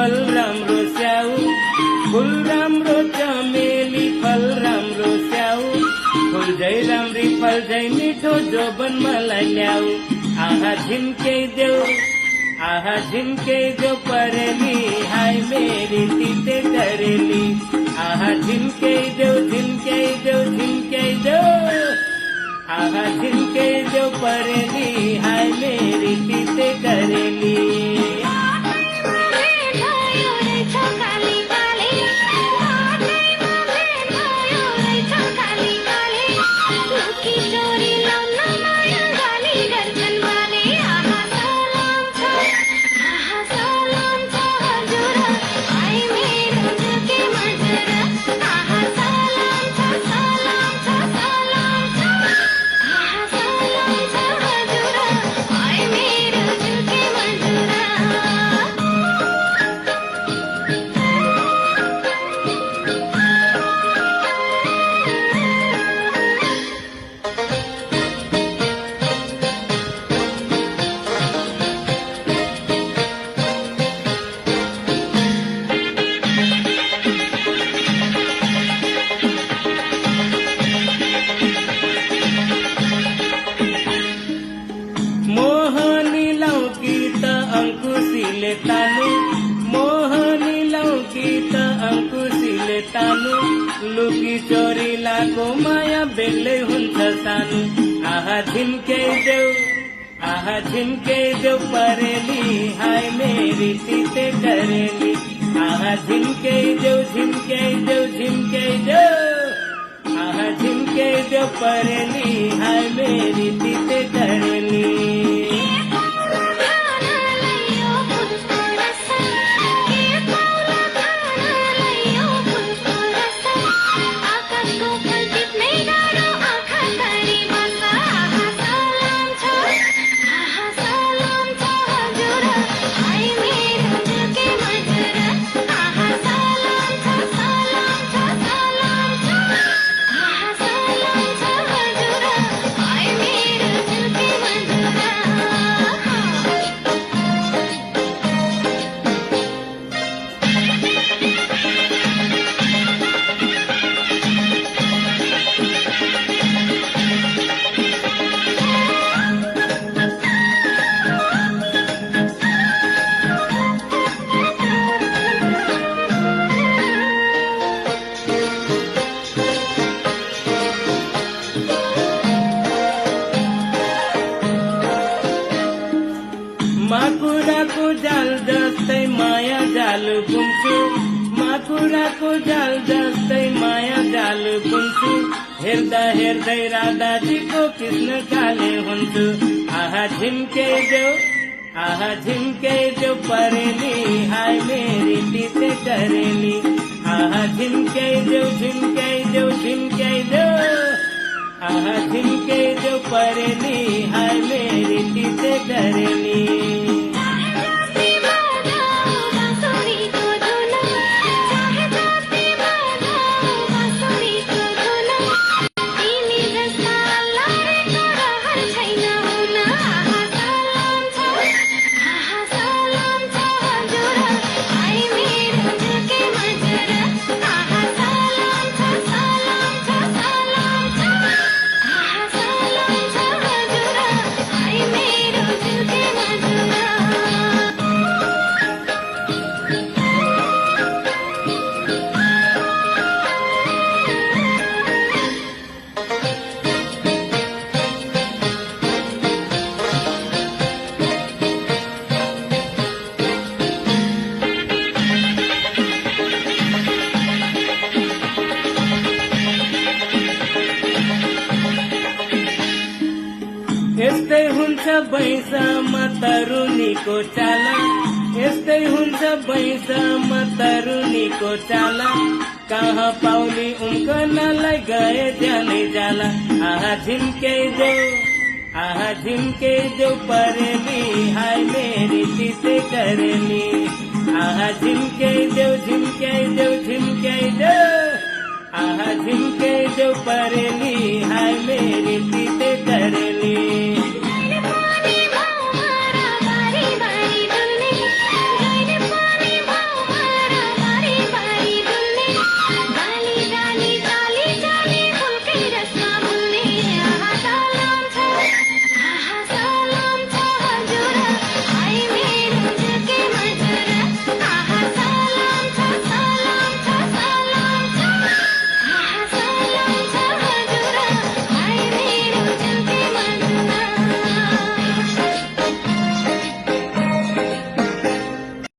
फल राम्रो स्याउ, फुल राम्रो चमेली फल राम्रो स्याउ, फुल झै राम्री फल झै मिठो जोबन मलाई ल्याऊ। आहा झिम्कै देऊ, आहा झिम्कै देऊ परेली, हाय मेरी तिते करेली। आहा झिम्कै देऊ, झिम्कै देऊ, झिम्कै देऊ, आहा झिम्कै देऊ परेली, हाय मेरी तिते करेली। मोहनी लौकी त अंकुशीले तानु, मोहनी लौकी त अंकुशीले तानु, लुकी चोरी लाको माया बेग्लै हुन्छ सानो। आहा झिम्कै देऊ, आहा झिम्कै देऊ परेली, हाय मेरी तिते करेली। आहा झिम्कै देऊ, झिम्कै देऊ, झिम्कै देऊ, आहा झिम्कै देऊ परेली, हाय मेरी तिते करेली। माकुराको जाल जस्तै माया जाल बुन्छु, माकुराको जाल जस्तै माया जाल बुन्छु, हेर्दा हेर्दै राधाजीको कृष्ण काले हुन्छु। आहा झिम्कै देऊ, आहा झिम्कै देऊ परेली, हाय मेरी तिते करेली। आहा झिम्कै देऊ, झिम्कै देऊ, झिम्कै देऊ, आहा झिम्कै देऊ परेली, हाय मेरी तिते करेली। यस्तै हुन्छ बैसामा तरुनीको चाला, यस्तै हुन्छ बैसामा तरुनीको चाला, कहाँ पाउली उम्कनलाई गए जानै जाला। आहा झिम्कै देऊ, आहा झिम्कै देऊ परेली, हाय मेरी तिते करेली। आहा झिम्कै देऊ, झिम्कै देऊ, झिम्कै देऊ, आहा झिम्कै देऊ परेली, हाय मेरी तिते करेली।